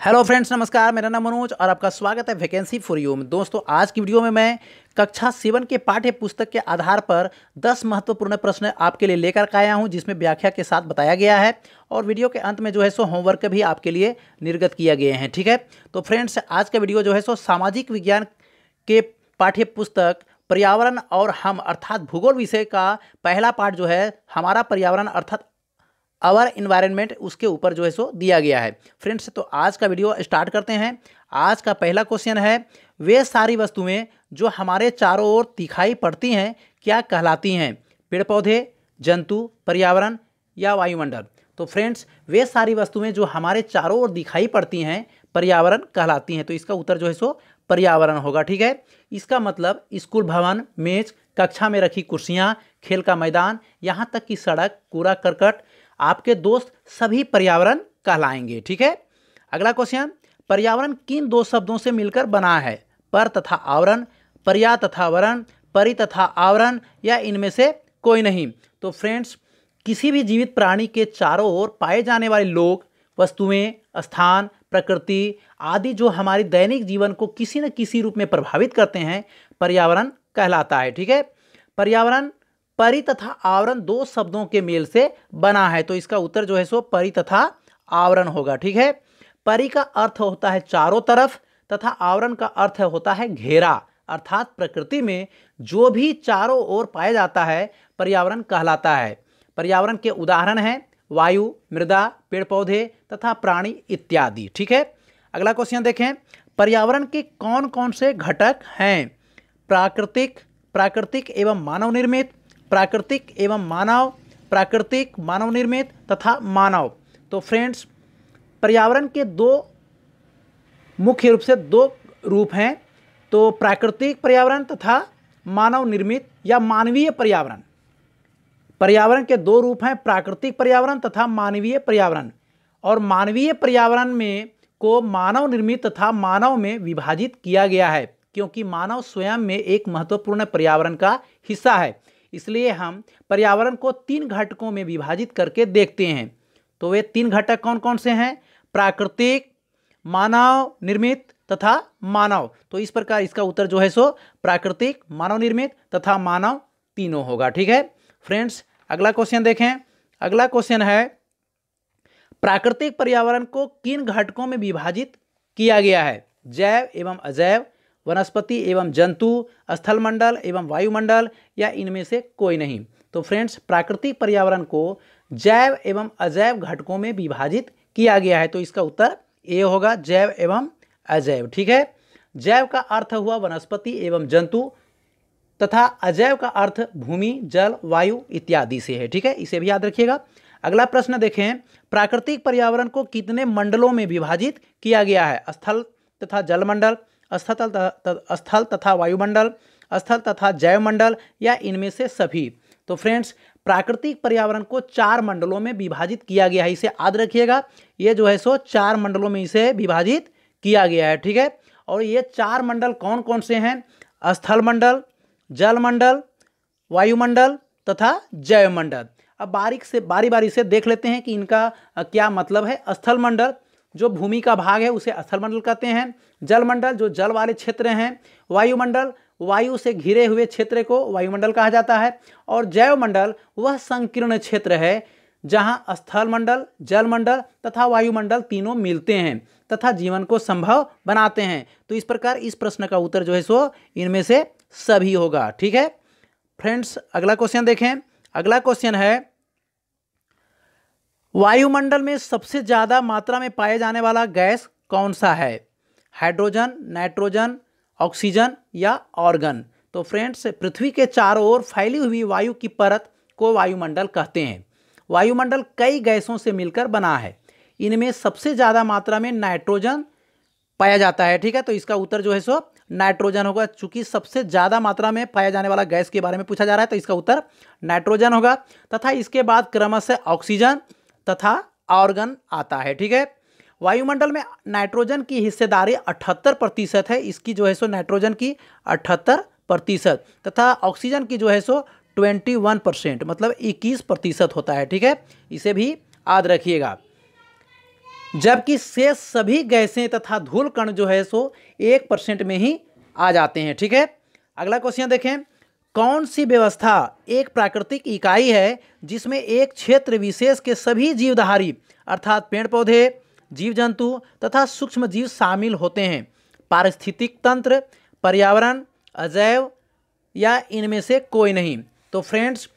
Hello friends, नमस्कार। मेरा नाम मनोज और आपका स्वागत है वैकेंसी फॉर यू में। दोस्तों, आज की वीडियो में मैं कक्षा 7 के पाठ्य पुस्तक के आधार पर 10 महत्वपूर्ण प्रश्न आपके लिए लेकर के आया हूं, जिसमें व्याख्या के साथ बताया गया है और वीडियो के अंत में जो है सो होमवर्क भी आपके लिए निर्गत किया गए हैं। ठीक है, तो फ्रेंड्स, आज का वीडियो जो है सो सामाजिक विज्ञान के पाठ्य पुस्तक पर्यावरण और हम अर्थात भूगोल विषय का पहला पार्ट जो है हमारा पर्यावरण अर्थात आवर इन्वायरमेंट, उसके ऊपर जो है सो दिया गया है। फ्रेंड्स, तो आज का वीडियो स्टार्ट करते हैं। आज का पहला क्वेश्चन है, वे सारी वस्तुएं जो हमारे चारों ओर दिखाई पड़ती हैं क्या कहलाती हैं? पेड़ पौधे, जंतु, पर्यावरण या वायुमंडल? तो फ्रेंड्स, वे सारी वस्तुएं जो हमारे चारों ओर दिखाई पड़ती हैं पर्यावरण कहलाती हैं। तो इसका उत्तर जो है सो पर्यावरण होगा। ठीक है, इसका मतलब स्कूल भवन, मेज, कक्षा में रखी कुर्सियाँ, खेल का मैदान, यहाँ तक कि सड़क, कूड़ा करकट, आपके दोस्त सभी पर्यावरण कहलाएंगे। ठीक है, अगला क्वेश्चन, पर्यावरण किन दो शब्दों से मिलकर बना है? पर तथा आवरण, पर्या तथा वरण, परि तथा आवरण या इनमें से कोई नहीं? तो फ्रेंड्स, किसी भी जीवित प्राणी के चारों ओर पाए जाने वाले लोग, वस्तुएं, स्थान, प्रकृति आदि जो हमारी दैनिक जीवन को किसी न किसी रूप में प्रभावित करते हैं, पर्यावरण कहलाता है। ठीक है, पर्यावरण परि तथा आवरण दो शब्दों के मेल से बना है। तो इसका उत्तर जो है सो परि तथा आवरण होगा। ठीक है, परि का अर्थ होता है चारों तरफ तथा आवरण का अर्थ होता है घेरा, अर्थात प्रकृति में जो भी चारों ओर पाया जाता है पर्यावरण कहलाता है। पर्यावरण के उदाहरण हैं वायु, मृदा, पेड़ पौधे तथा प्राणी इत्यादि। ठीक है, अगला क्वेश्चन देखें, पर्यावरण के कौन कौन से घटक हैं? प्राकृतिक एवं मानव निर्मित, प्राकृतिक एवं मानव, प्राकृतिक, मानव निर्मित तथा मानव। तो फ्रेंड्स, पर्यावरण के मुख्य रूप से दो रूप हैं, तो प्राकृतिक पर्यावरण तथा मानव निर्मित या मानवीय पर्यावरण। पर्यावरण के दो रूप हैं, प्राकृतिक पर्यावरण तथा मानवीय पर्यावरण। और मानवीय पर्यावरण में को मानव निर्मित तथा मानव में विभाजित किया गया है, क्योंकि मानव स्वयं में एक महत्वपूर्ण पर्यावरण का हिस्सा है। इसलिए हम पर्यावरण को 3 घटकों में विभाजित करके देखते हैं। तो वे 3 घटक कौन कौन से हैं? प्राकृतिक, मानव निर्मित तथा मानव। तो इस प्रकार इसका उत्तर जो है सो प्राकृतिक, मानव निर्मित तथा मानव तीनों होगा। ठीक है फ्रेंड्स, अगला क्वेश्चन देखें। अगला क्वेश्चन है, प्राकृतिक पर्यावरण को किन घटकों में विभाजित किया गया है? जैव एवं अजैव, वनस्पति एवं जंतु, स्थलमंडल एवं वायुमंडल या इनमें से कोई नहीं? तो फ्रेंड्स, प्राकृतिक पर्यावरण को जैव एवं अजैव घटकों में विभाजित किया गया है। तो इसका उत्तर ए होगा, जैव एवं अजैव। ठीक है, जैव का अर्थ हुआ वनस्पति एवं जंतु तथा अजैव का अर्थ भूमि, जल, वायु इत्यादि से है। ठीक है, इसे भी याद रखिएगा। अगला प्रश्न देखें, प्राकृतिक पर्यावरण को कितने मंडलों में विभाजित किया गया है? स्थल तथा जलमंडल, स्थल तथा वायुमंडल, स्थल तथा जैवमंडल या इनमें से सभी? तो फ्रेंड्स, प्राकृतिक पर्यावरण को 4 मंडलों में विभाजित किया गया है, इसे याद रखिएगा। ये जो है सो 4 मंडलों में इसे विभाजित किया गया है। ठीक है, और ये 4 मंडल कौन कौन से हैं? स्थल मंडल, जल मंडल, वायुमंडल तथा जैवमंडल। अब बारी बारी से देख लेते हैं कि इनका क्या मतलब है। स्थल मंडल जो भूमि का भाग है उसे स्थल मंडल कहते हैं। जलमंडल जो जल वाले क्षेत्र हैं। वायुमंडल वायु से घिरे हुए क्षेत्र को वायुमंडल कहा जाता है। और जैवमंडल वह संकीर्ण क्षेत्र है जहां स्थल मंडल, जलमंडल तथा वायुमंडल तीनों मिलते हैं तथा जीवन को संभव बनाते हैं। तो इस प्रकार इस प्रश्न का उत्तर जो है सो इनमें से सभी होगा। ठीक है फ्रेंड्स, अगला क्वेश्चन देखें। अगला क्वेश्चन है, वायुमंडल में सबसे ज्यादा मात्रा में पाए जाने वाला गैस कौन सा है? हाइड्रोजन, नाइट्रोजन, ऑक्सीजन या ऑर्गन? तो फ्रेंड्स, पृथ्वी के चारों ओर फैली हुई वायु की परत को वायुमंडल कहते हैं। वायुमंडल कई गैसों से मिलकर बना है। इनमें सबसे ज्यादा मात्रा में नाइट्रोजन पाया जाता है। ठीक है, तो इसका उत्तर जो है सो नाइट्रोजन होगा। चूंकि सबसे ज्यादा मात्रा में पाया जाने वाला गैस के बारे में पूछा जा रहा है, तो इसका उत्तर नाइट्रोजन होगा। तथा इसके बाद क्रमशः ऑक्सीजन तथा ऑर्गन आता है। ठीक है, वायुमंडल में नाइट्रोजन की हिस्सेदारी 78% है। इसकी जो है सो नाइट्रोजन की 78% तथा ऑक्सीजन की जो है सो 21%, मतलब 21% होता है। ठीक है, इसे भी याद रखिएगा। जबकि शेष सभी गैसें तथा धूल कण जो है सो 1% में ही आ जाते हैं। ठीक है, अगला क्वेश्चन देखें, कौन सी व्यवस्था एक प्राकृतिक इकाई है जिसमें एक क्षेत्र विशेष के सभी जीवधारी अर्थात पेड़ पौधे, जीव जंतु तथा सूक्ष्म जीव शामिल होते हैं? पारिस्थितिक तंत्र, पर्यावरण, अजैव या इनमें से कोई नहीं? तो फ्रेंड्स,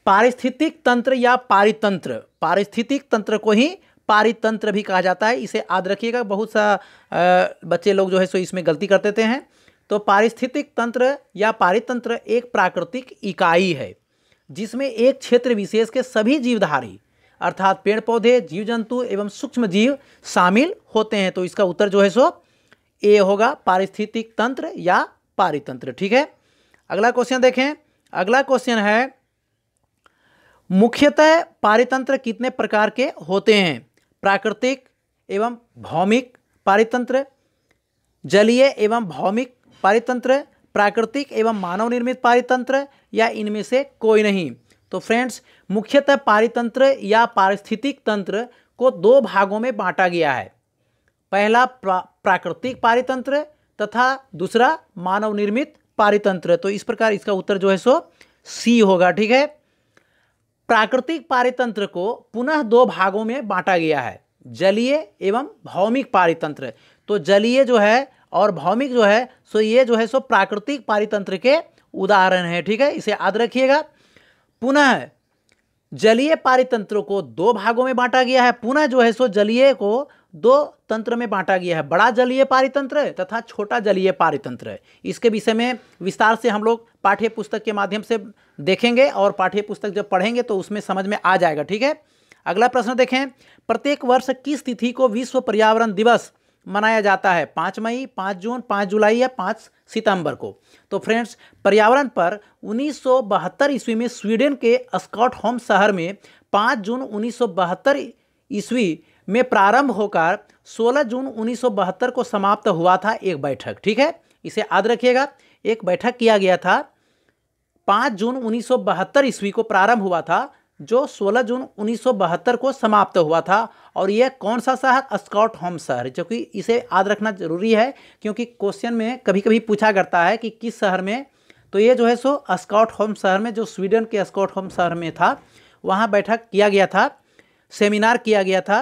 पारिस्थितिक तंत्र या पारितंत्र, पारिस्थितिक तंत्र को ही पारितंत्र भी कहा जाता है, इसे याद रखिएगा। बहुत सा बच्चे लोग जो है सो इसमें गलती कर देते हैं। तो पारिस्थितिक तंत्र या पारितंत्र एक प्राकृतिक इकाई है जिसमें एक क्षेत्र विशेष के सभी जीवधारी अर्थात पेड़ पौधे, जीव जंतु एवं सूक्ष्म जीव शामिल होते हैं। तो इसका उत्तर जो है सो ए होगा, पारिस्थितिक तंत्र या पारितंत्र। ठीक है, अगला क्वेश्चन देखें। अगला क्वेश्चन है, मुख्यतः पारितंत्र कितने प्रकार के होते हैं? प्राकृतिक एवं भौमिक पारितंत्र, जलीय एवं भौमिक पारितंत्र, प्राकृतिक एवं मानव निर्मित पारितंत्र या इनमें से कोई नहीं? तो फ्रेंड्स, मुख्यतः पारितंत्र या पारिस्थितिक तंत्र को दो भागों में बांटा गया है। पहला प्राकृतिक पारितंत्र तथा दूसरा मानव निर्मित पारितंत्र। तो इस प्रकार इसका उत्तर जो है सो सी होगा। ठीक है, प्राकृतिक पारितंत्र को पुनः दो भागों में बांटा गया है, जलीय एवं भौमिक पारितंत्र। तो जलीय जो है और भौमिक जो है सो ये जो है सो प्राकृतिक पारितंत्र के उदाहरण है। ठीक है, इसे याद रखिएगा। पुनः जलीय पारितंत्र को दो भागों में बांटा गया है, पुनः जो है सो जलीय को दो तंत्र में बांटा गया है, बड़ा जलीय पारितंत्र तथा छोटा जलीय पारितंत्र। इसके विषय में विस्तार से हम लोग पाठ्य पुस्तक के माध्यम से देखेंगे और पाठ्य पुस्तक जब पढ़ेंगे तो उसमें समझ में आ जाएगा। ठीक है, अगला प्रश्न देखें, प्रत्येक वर्ष किस तिथि को विश्व पर्यावरण दिवस मनाया जाता है? 5 मई, 5 जून, 5 जुलाई या 5 सितंबर को? तो फ्रेंड्स, पर्यावरण पर 1972 ईस्वी में स्वीडन के स्टॉकहोम शहर में 5 जून 1972 ईस्वी में प्रारंभ होकर 16 जून 1972 को समाप्त हुआ था एक बैठक। ठीक है, इसे याद रखिएगा। एक बैठक किया गया था, 5 जून 1972 ईस्वी को प्रारंभ हुआ था, जो 16 जून 1972 को समाप्त हुआ था। और यह कौन सा शहर? स्टॉकहोम शहर। क्योंकि इसे याद रखना जरूरी है क्योंकि क्वेश्चन में कभी कभी पूछा करता है कि किस शहर में। तो ये जो है सो स्टॉकहोम शहर में, जो स्वीडन के स्टॉकहोम शहर में था, वहाँ बैठक किया गया था, सेमिनार किया गया था।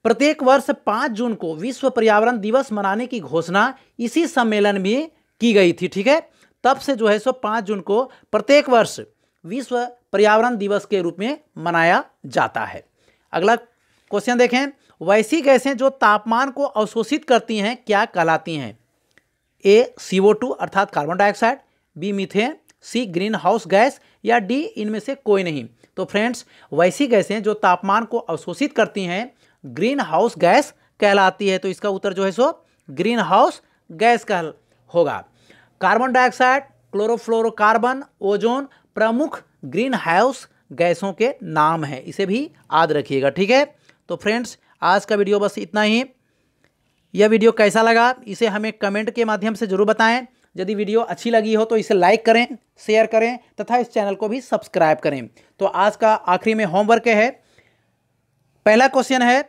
प्रत्येक वर्ष 5 जून को विश्व पर्यावरण दिवस मनाने की घोषणा इसी सम्मेलन में की गई थी। ठीक है, तब से जो है सो 5 जून को प्रत्येक वर्ष विश्व पर्यावरण दिवस के रूप में मनाया जाता है। अगला क्वेश्चन देखें, वैसी गैसें जो तापमान को अवशोषित करती हैं क्या कहलाती हैं? ए CO2 अर्थात कार्बन डाइऑक्साइड, बी मीथेन, सी ग्रीन हाउस गैस या डी इनमें से कोई नहीं? तो फ्रेंड्स, वैसी गैसें जो तापमान को अवशोषित करती हैं ग्रीन हाउस गैस कहलाती है। तो इसका उत्तर जो है सो ग्रीन हाउस गैस का होगा। कार्बन डाइऑक्साइड, क्लोरोफ्लोरोकार्बन, ओजोन प्रमुख ग्रीन हाउस गैसों के नाम हैं, इसे भी याद रखिएगा। ठीक है, तो फ्रेंड्स, आज का वीडियो बस इतना ही। यह वीडियो कैसा लगा इसे हमें कमेंट के माध्यम से जरूर बताएं। यदि वीडियो अच्छी लगी हो तो इसे लाइक करें, शेयर करें तथा इस चैनल को भी सब्सक्राइब करें। तो आज का आखिरी में होमवर्क है। पहला क्वेश्चन है,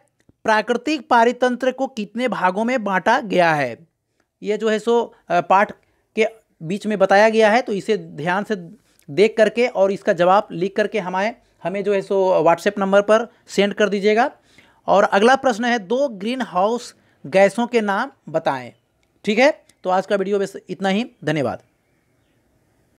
प्राकृतिक पारितंत्र को कितने भागों में बांटा गया है? ये जो है सो पाठ के बीच में बताया गया है, तो इसे ध्यान से देख करके और इसका जवाब लिख करके हमें जो है सो व्हाट्सएप नंबर पर सेंड कर दीजिएगा। और अगला प्रश्न है, 2 ग्रीन हाउस गैसों के नाम बताएं। ठीक है, तो आज का वीडियो बस इतना ही। धन्यवाद।